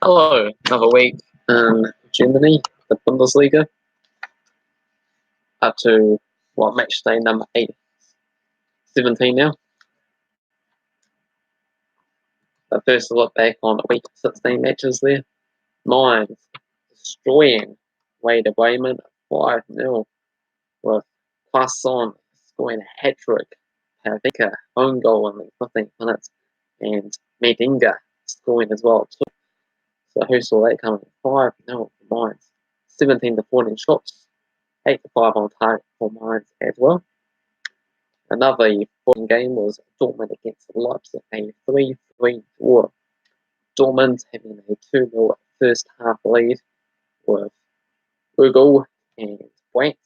Hello, another week in Germany, the Bundesliga, up to match day number 17 now. But first, a look back on week 16 matches there. Mainz destroying Werder Bremen 5-0 with Klaasson scoring a hat trick, Pavika own goal in the 15th minutes, and Medinga scoring as well too. So who saw that coming? 5-0 for Mainz. 17 to 14 shots, 8 to 5 on target for Mainz as well. Another important game was Dortmund against Leipzig, a 3-3 draw. Dortmund having a 2-0 first half lead with Ugel and Brandt,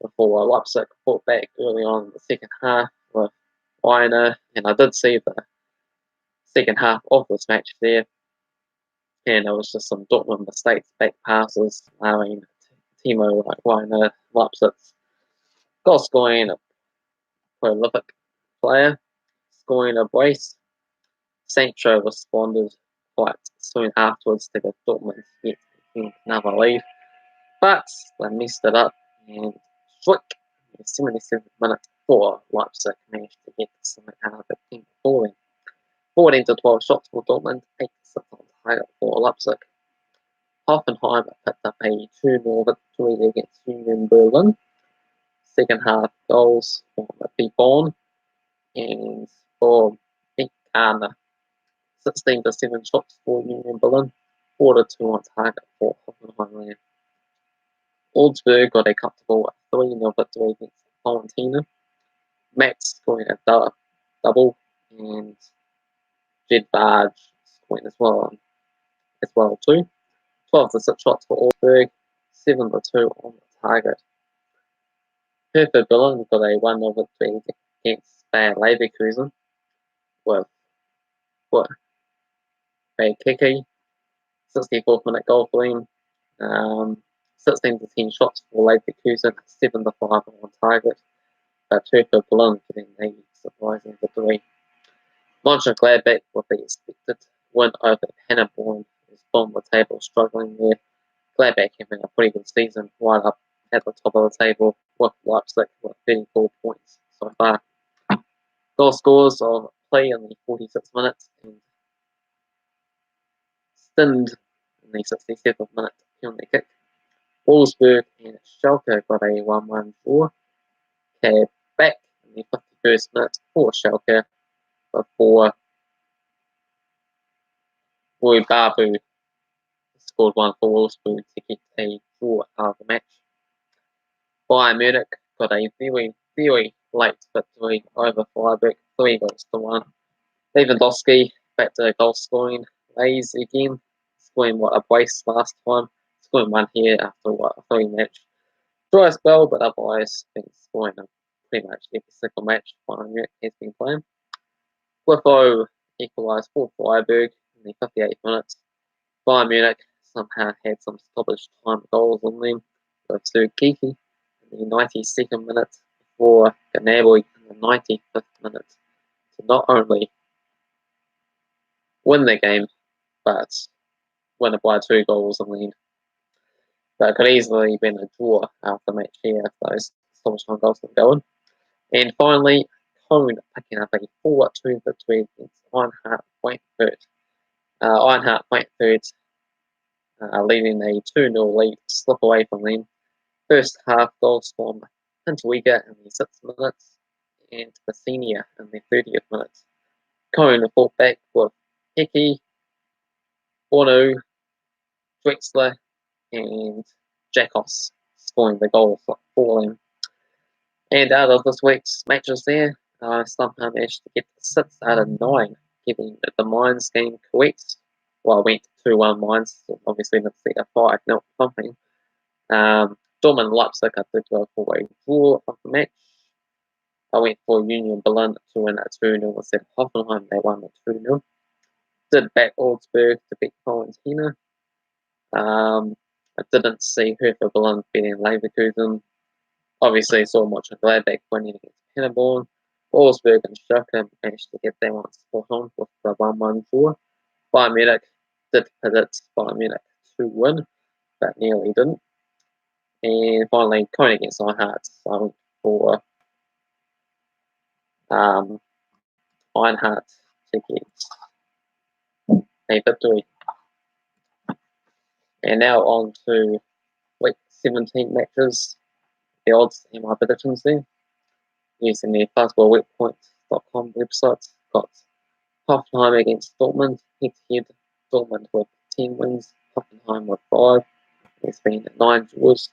before Leipzig fought back early on in the second half with Werner, and I did see the second half of this match there, and it was just some Dortmund mistakes, back passes, allowing Timo Werner, Leipzig's goal scoring a prolific player, scoring a brace. Sancho responded quite soon afterwards to give Dortmund yet another lead, but they messed it up, and Schlick in the 77th minute for Leipzig managed to get the side out of the team falling. 14 to 12 shots for Dortmund, 8 to 6 on target for Leipzig. Hoffenheim picked up a 2-0 victory against Union Berlin. Second half goals for Paderborn and for Ghana. 16 to 7 shots for Union Berlin, 4 to 2 on target for Hoffenheim. Wolfsburg got a comfortable 3-0 victory against Fortuna. Max scoring a double, and Jed Barge scoring as well too. 12 to 6 shots for Augsburg, 7 to 2 on the target. Hertha Berlin got a 1-0 victory against Bayer Leverkusen with a Kiki, 64th minute goal for them. 16 to 10 shots for Leverkusen, 7 to 5 on target. But Hertha Berlin getting a surprising victory. Monchengladbach with the expected win over Paderborn, who's bottom of the table, struggling there. Gladbach having a pretty good season, right up at the top of the table with Leipzig with 34 points so far. Goal scores of play in the 46 minutes and Stind in the 67th minute penalty kick. Wolfsburg and Schalke got a 1-1 draw. Cab back in the 51st minute for Schalke before Roy Babu scored one for Wolfsburg to get a draw out of the match. Bayern Munich got a very, very late victory over Freiburg, 3-1. Lewandowski back to goal scoring ways again, scoring a brace last time, scoring one here after a 3-match dry spell, but otherwise been scoring pretty much every single match Bayern Munich has been playing. Cliffo equalised for Freiburg in the 58th minutes. Bayern Munich somehow had some stoppage time goals on them with Kiki in the 92nd minute before Gnabry in the 95th minute to not only win the game, but win it by 2 goals in the end. But it could easily have been a draw after the match here if those stoppage time goals were going. And finally, Koln picking up a 4-2 victory against Eintracht Frankfurt. Eintracht Frankfurt leading a 2-0 lead, slip away from them. First half goals from Hinterwieger in the 6th minutes and Bassinia in the 30th minute. Koln fought back with Hickey, Bono, Drexler, and Jakos scoring the goal for them. And out of this week's matches there, somehow managed to get 6 out of 9, giving the Mainz game correct. Well, I went 2-1 Mainz, so obviously didn't see a 5-0 something. Dortmund Leipzig, I did go for a draw of the match. I went for Union Berlin to win at 2-0 instead of Hoffenheim, they won at 2-0. Did back Augsburg to beat Koln. I didn't see Hertha Berlin beating Leverkusen. Obviously, saw Monchengladbach winning against Paderborn. Wolfsburg and Schalke managed to get their one spot on with the 1-1 draw. Bayern Munich did predict Bayern Munich to win, but nearly didn't. And finally, going against my heart, I went for Eintracht to get a victory. And now on to week 17 matches, the odds and my predictions there. Using the fastballweekpoints.com website, got Hoffenheim against Dortmund, head-to-head. Dortmund with 10 wins, Hoffenheim with 5. There's been 9 draws.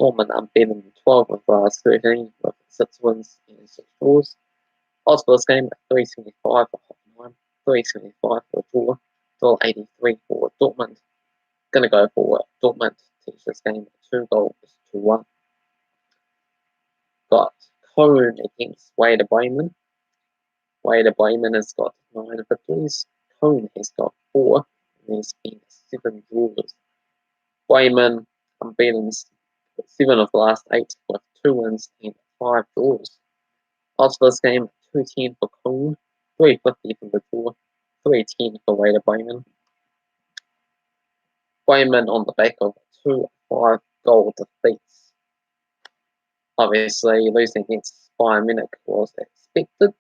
Dortmund unbeaten 12 of the last 13 with 6 wins and 6 draws. Odds for this game, 3.75 for Hoffenheim, 3.75 for a draw, $1.83 for Dortmund. Gonna go for Dortmund to take this game 2-1. Got Koln against Werder Bremen. Werder Bremen has got 9 victories. Koln has got 4. And there's been 7 draws. Bremen unbeaten 7 of the last 8 with 2 wins and 5 draws. Odds for this game, 2.10 for Koln, 3.50 for the draw, 3.10 for Werder Bremen. Bremen on the back of 2 5-goal defeats. Obviously, losing against Bayern Munich was expected,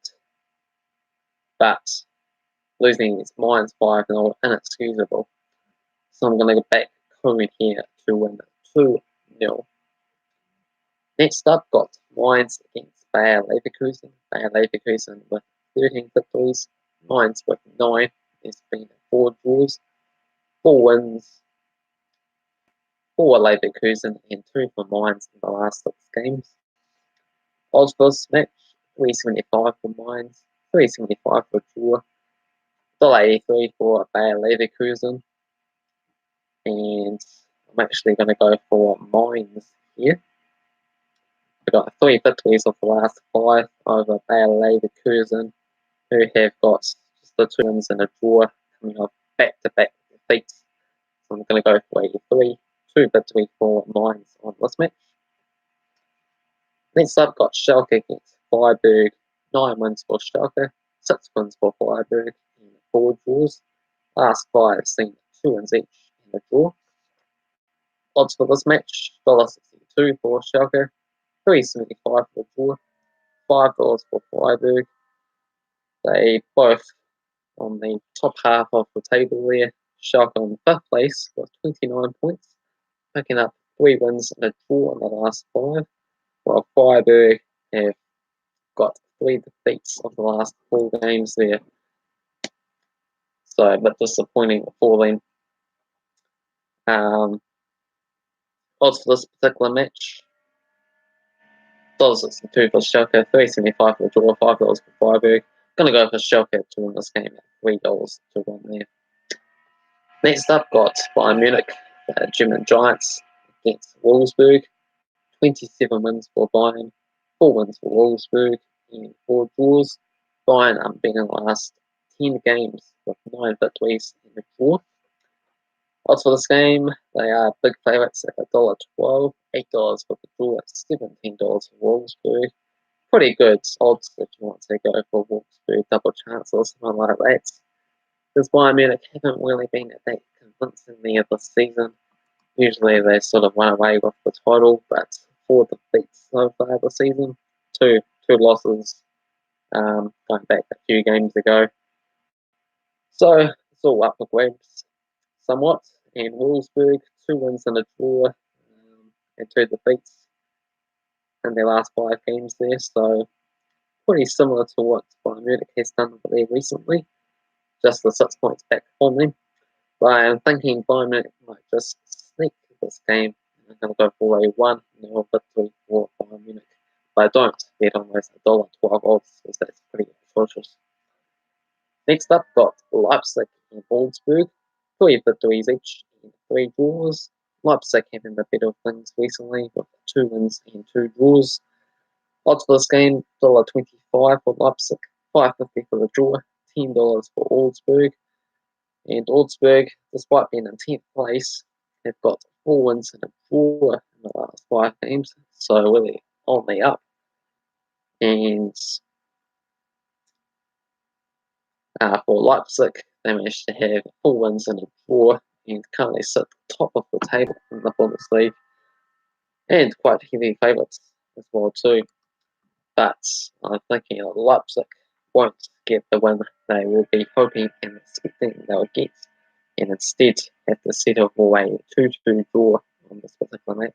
but losing against Mainz 5-0 inexcusable. So I'm going to back Koln here to win 2-0. Next up, got Mainz against Bayer Leverkusen. Bayer Leverkusen with 13 victories, Mainz with 9. There's been 4 draws, 4 wins, 4 Leverkusen and 2 for Mainz in the last 6 games. Odds for this match, 3.75 for Mainz, 3.75 for draw, $1.83 for Bayer Leverkusen. And I'm actually going to go for Mainz here. We've got 3 victories of the last 5 over Bayer Leverkusen, who have got just the 2 wins and a draw, coming off back-to-back defeats. So I'm going to go for a 3-2 victory for Mainz on this match. Next up, got Schalke against Freiburg. 9 wins for Schalke, 6 wins for Freiburg, and 4 draws. Last 5 seen 2 wins each and a draw. Odds for this match, $1.62 for Schalke, 3.75 for the draw, $5 for Freiburg. They both on the top half of the table there. Schalke on 5th place with 29 points, picking up 3 wins and a draw in the last 5, while Freiburg have got 3 defeats of the last 4 games there. So a bit disappointing for them. Odds for this particular match, $1.62 for Schalke, 3.75 for the draw, $5 for Freiburg. Gonna go for Schalke to win this game at $3-1 there. Next up, got Bayern Munich, German Giants against Wolfsburg. 27 wins for Bayern, 4 wins for Wolfsburg, and 4 draws. Bayern unbeaten the last 10 games with 9 victories and a draw. Odds for this game, they are big favourites at $1.12, $8 for the draw, $17 for Wolfsburg. Pretty good odds if you want to go for Wolfsburg double chance or something like that. Because Bayern Munich haven't really been that convincing there this season. Usually they sort of run away with the title, but 4 defeats so far this season, two losses going back a few games ago. So it's all up for grabs somewhat. And Wolfsburg, 2 wins and a draw, and 2 defeats in their last 5 games there. So pretty similar to what Bayern Munich has done there recently. Just the 6 points back on them. But I'm thinking Bayern Munich might just sneak this game. I'm going to go for a 1-0 victory for Bayern Munich. But I don't bet on those $1.12 odds, because that's pretty atrocious. Next up, got Leipzig and Wolfsburg. 3 victories each and 3 draws. Leipzig having the better of things recently with 2 wins and 2 draws. Odds for this game, $1.25 for Leipzig, $5.50 for the draw, $10 for Augsburg. And Augsburg, despite being in 10th place, have got 4 wins and a draw in the last 5 games. So really on the up. And For Leipzig, they managed to have 4 wins and a draw and currently sit top of the table in the Bundesliga and quite heavy favourites as well too. But I'm thinking that Leipzig won't get the win they will be hoping and expecting they will get, and instead have to settle for a 2-2 draw on this particular match.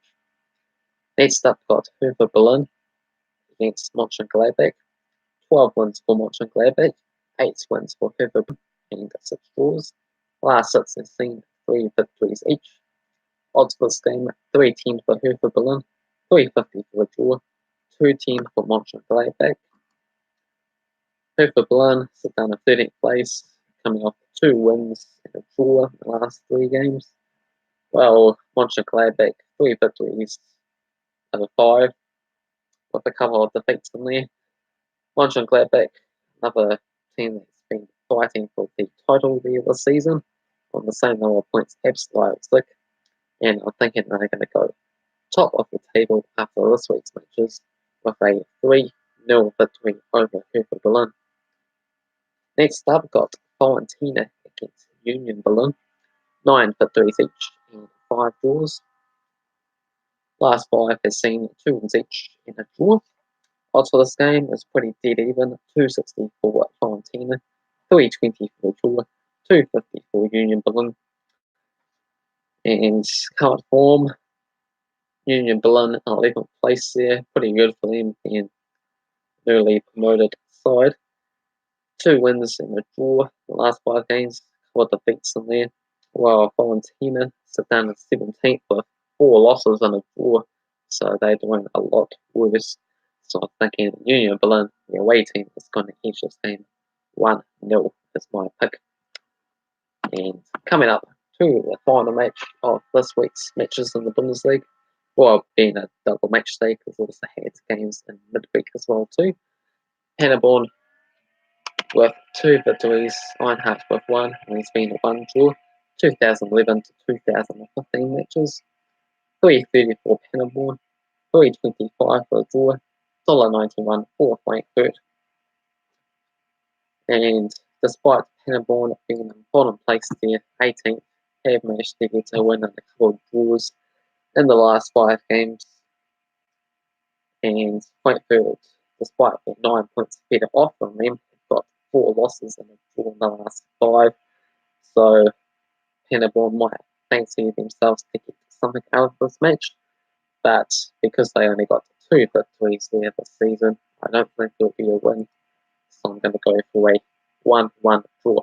Next up, got Hertha Berlin against Monchengladbach. 12 wins for Monchengladbach, 8 wins for Hertha and 6 draws. Last 6 have seen 3 victories each. Odds for this game, 3-10 for Hertha Berlin, 3.50 for the draw, 2-10 for Monchengladbach. Hertha Berlin sit down in 13th place, coming off 2 wins and a draw in the last 3 games. Well, Monchengladbach, 3 victories over 5, with a couple of defeats in there. Monchengladbach, another team that's been fighting for the title there this season, on the same number of points as Leipzig, and I'm thinking they're going to go top of the table after this week's matches with a 3-0 victory over Hertha Berlin. Next up, got Fortuna against Union Berlin, 9 victories each and 5 draws. Last 5 has seen 2 wins each and a draw. Odds for this game is pretty dead even, 2.60 for Fortuna, 3.20 for the draw, 2.50 for Union Berlin. And current form, Union Berlin 11th place there, pretty good for them being newly promoted side. 2 wins and a draw the last 5 games, couple of defeats in there. While Fortuna sit down at 17th with 4 losses and a draw, so they're doing a lot worse. So I'm thinking Union Berlin, the away team, is going to edge this game 1-0 is my pick. And coming up to the final match of this week's matches in the Bundesliga, well, being a double match day because also had games in midweek as well too. Paderborn with 2 victories, Eintracht with 1, and he's been 1 draw. 2011 to 2015 matches. 3.30 for Paderborn, 3.25 for a draw, $1.91 for Frankfurt. And despite Paderborn being in bottom place there, 18th, have managed to get a win and a couple of draws in the last 5 games. And Frankfurt, despite being 9 points better off from them, have got 4 losses and a draw in the last 5. So Paderborn might fancy themselves to get something out of this match, but because they only got 2 victories there this season, I don't think it'll be a win. So I'm going to go for a 1-1 draw.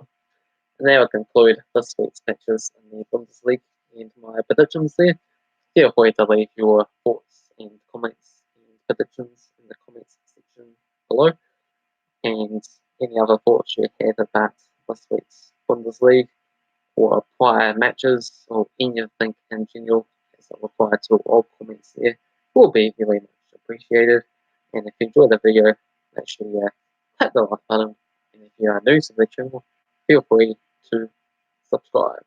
And that will conclude this week's matches in the Bundesliga and my predictions there. Feel free to leave your thoughts and comments and predictions in the comments section below. And any other thoughts you have about this week's Bundesliga or prior matches or anything in general, as I reply to all comments there, will be very much appreciated. And if you enjoyed the video, make sure you hit the like button. And if you are new to the channel, feel free to subscribe.